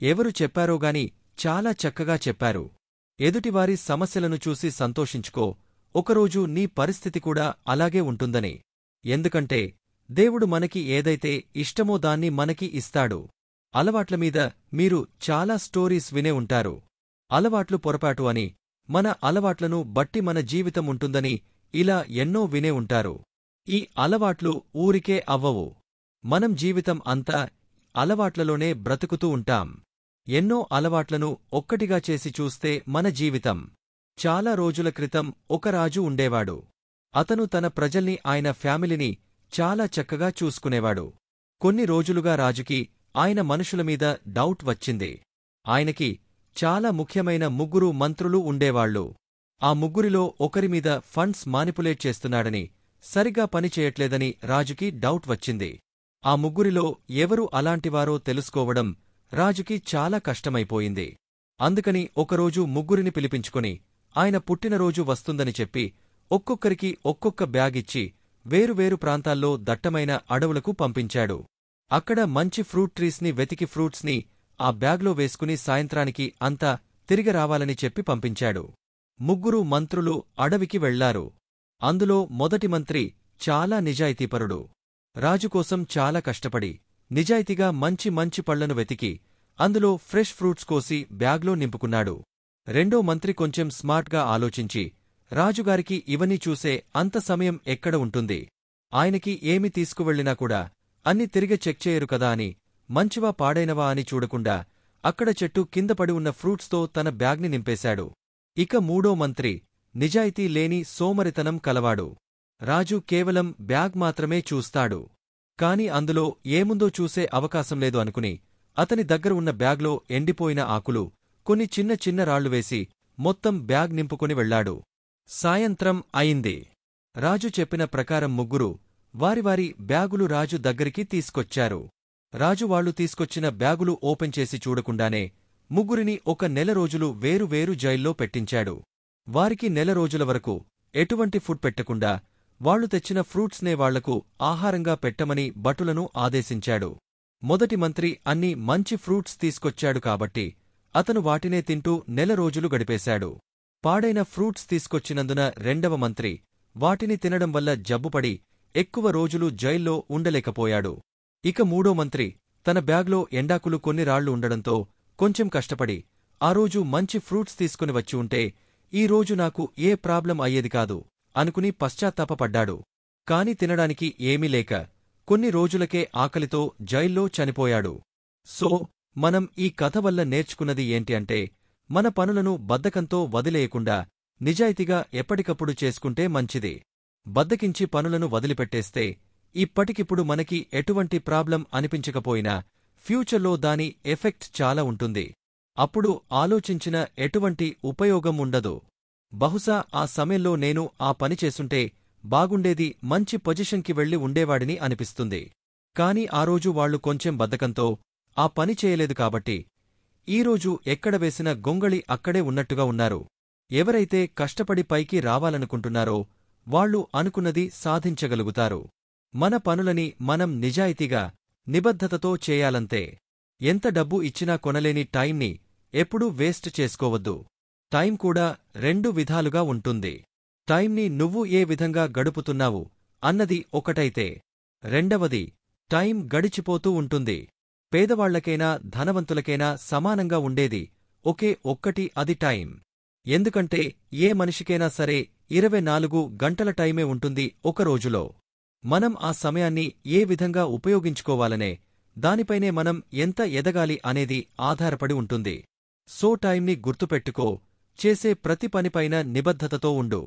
ఎవరు చెప్పారోగాని చాలా చక్కగా చెప్పారు. ఎదుటివారి సమస్యలను చూసి సంతోషించుకో, ఒకరోజు నీ పరిస్థితి కూడా అలాగే ఉంటుందని. ఎందుకంటే దేవుడు మనకి ఏదైతే ఇష్టమో దాన్ని మనకి ఇస్తాడు. అలవాట్లమీద మీరు చాలా స్టోరీస్ వినే ఉంటారు. అలవాట్లు పొరపాటు అని, మన అలవాట్లను బట్టి మన జీవితం ఉంటుందని ఇలా ఎన్నో వినే ఉంటారు. ఈ అలవాట్లు ఊరికే అవ్వవు. మనం జీవితం అంతా అలవాట్లలోనే బ్రతుకుతూ ఉంటాం. ఎన్నో అలవాట్లను ఒక్కటిగా చేసి చూస్తే మన జీవితం. చాలా రోజుల క్రితం ఒక రాజు ఉండేవాడు. అతను తన ప్రజల్ని, ఆయన ఫ్యామిలీని చాలా చక్కగా చూసుకునేవాడు. కొన్ని రోజులుగా రాజుకి ఆయన మనుషులమీద డౌట్ వచ్చింది. ఆయనకి చాలా ముఖ్యమైన 3 మంత్రులు ఉండేవాళ్లు. ఆ 3లో ఒకరిమీద ఫండ్స్ మానిపులేట్ చేస్తున్నాడని, సరిగా పనిచేయట్లేదని రాజుకి డౌట్ వచ్చింది. ఆ 3లో ఎవరు అలాంటివారో తెలుసుకోవడం రాజుకి చాలా కష్టమైపోయింది. అందుకని ఒకరోజు 3ని పిలిపించుకుని ఆయన పుట్టినరోజు వస్తుందని చెప్పి ఒక్కొక్కరికి ఒక్కొక్క బ్యాగిచ్చి వేరువేరు ప్రాంతాల్లో దట్టమైన అడవులకు పంపించాడు. అక్కడ మంచి ఫ్రూట్ ట్రీస్ని వెతికి ఫ్రూట్స్ని ఆ బ్యాగ్లో వేసుకుని సాయంత్రానికి అంతా తిరిగి రావాలని చెప్పి పంపించాడు. 3 మంత్రులు అడవికి వెళ్లారు. అందులో మొదటి మంత్రి చాలా నిజాయితీపరుడు. రాజుకోసం చాలా కష్టపడి నిజాయితీగా మంచి మంచి పళ్లను వెతికి అందులో ఫ్రెష్ ఫ్రూట్స్ కోసి బ్యాగ్లో నింపుకున్నాడు. రెండో మంత్రి కొంచెం స్మార్ట్గా ఆలోచించి, రాజుగారికి ఇవన్నీ చూసే అంత సమయం ఎక్కడ ఉంటుంది, ఆయనకి ఏమి తీసుకువెళ్లినా కూడా అన్ని తిరిగి చెక్ చేయరు కదా అని, మంచివా పాడైనవా అని చూడకుండా అక్కడ చెట్టు కింద పడి ఉన్న ఫ్రూట్స్తో తన బ్యాగ్ని నింపేశాడు. ఇక మూడో మంత్రి నిజాయితీ లేని సోమరితనం కలవాడు. రాజు కేవలం బ్యాగ్ మాత్రమే చూస్తాడు. కాని అందులో ఏముందో చూసే అవకాశం లేదు అనుకుని అతని దగ్గర ఉన్న బ్యాగ్లో ఎండిపోయిన ఆకులు, కొన్ని చిన్న చిన్న రాళ్లు వేసి మొత్తం బ్యాగ్ నింపుకొని వెళ్లాడు. సాయంత్రం అయింది. రాజు చెప్పిన ప్రకారం 3 వారి బ్యాగులు రాజు దగ్గరికి తీసుకొచ్చారు. రాజు వాళ్లు తీసుకొచ్చిన బ్యాగులు ఓపెన్ చేసి చూడకుండానే 3ని ఒక నెల రోజులు వేరు జైల్లో పెట్టించాడు. వారికి నెల రోజుల వరకు ఎటువంటి ఫుడ్ పెట్టకుండా వాళ్లు తెచ్చిన ఫ్రూట్స్నే వాళ్లకు ఆహారంగా పెట్టమని భటులను ఆదేశించాడు. మొదటి మంత్రి అన్ని మంచి ఫ్రూట్స్ తీసుకొచ్చాడు కాబట్టి అతను వాటినే తింటూ నెల రోజులు గడిపేశాడు. పాడైన ఫ్రూట్స్ తీసుకొచ్చినందున రెండవ మంత్రి వాటిని తినడం వల్ల జబ్బుపడి ఎక్కువ రోజులు జైల్లో ఉండలేకపోయాడు. ఇక మూడో మంత్రి తన బ్యాగ్లో ఎండాకులు కొన్ని రాళ్లు ఉండడంతో కొంచెం కష్టపడి ఆ రోజు మంచి ఫ్రూట్స్ తీసుకుని వచ్చి ఉంటే ఈ రోజు నాకు ఏ ప్రాబ్లం అయ్యేది కాదు అనుకుని పశ్చాత్తాపపడ్డాడు. కాని తినడానికి ఏమీ లేక కొన్ని రోజులకే ఆకలితో జైల్లో చనిపోయాడు. సో మనం ఈ కథ వల్ల నేర్చుకున్నది ఏంటి అంటే, మన పనులను బద్ధకంతో వదిలేయకుండా నిజాయితీగా ఎప్పటికప్పుడు చేసుకుంటే మంచిది. బద్ధకించి పనులను వదిలిపెట్టేస్తే ఇప్పటికిప్పుడు మనకి ఎటువంటి ప్రాబ్లం అనిపించకపోయినా ఫ్యూచర్లో దాని ఎఫెక్ట్ చాలా ఉంటుంది. అప్పుడు ఆలోచించిన ఎటువంటి ఉపయోగం ఉండదు. బహుశా ఆ సమయంలో నేను ఆ పని చేసుంటే బాగుండేది, మంచి పొజిషన్కి వెళ్లి ఉండేవాడిని అనిపిస్తుంది. కాని ఆ రోజు వాళ్లు కొంచెం బద్ధకంతో ఆ పని చేయలేదు కాబట్టి ఈరోజు ఎక్కడ వేసిన గొంగళి అక్కడే ఉన్నట్టుగా ఉన్నారు. ఎవరైతే కష్టపడి పైకి రావాలనుకుంటున్నారో వాళ్లు అనుకున్నది సాధించగలుగుతారు. మన పనులని మనం నిజాయితీగా, నిబద్ధతతో చేయాలంతే. ఎంత డబ్బు ఇచ్చినా కొనలేని టైంని ఎప్పుడూ వేస్ట్ చేసుకోవద్దు. టైం కూడా 2 విధాలుగా ఉంటుంది. టైంని నువ్వు ఏ విధంగా గడుపుతున్నావు అన్నది ఒకటైతే, రెండవది టైం గడిచిపోతూ ఉంటుంది. పేదవాళ్లకైనా ధనవంతులకైనా సమానంగా ఉండేది ఒకే ఒక్కటి, అది టైం. ఎందుకంటే ఏ మనిషికైనా సరే 24 గంటల టైమే ఉంటుంది ఒక రోజులో. మనం ఆ సమయాన్ని ఏ విధంగా ఉపయోగించుకోవాలనే దానిపైనే మనం ఎంత ఎదగాలి అనేది ఆధారపడి ఉంటుంది. సో టైంని గుర్తుపెట్టుకో, చేసే ప్రతి పనిపైన నిబద్ధతతో ఉండు.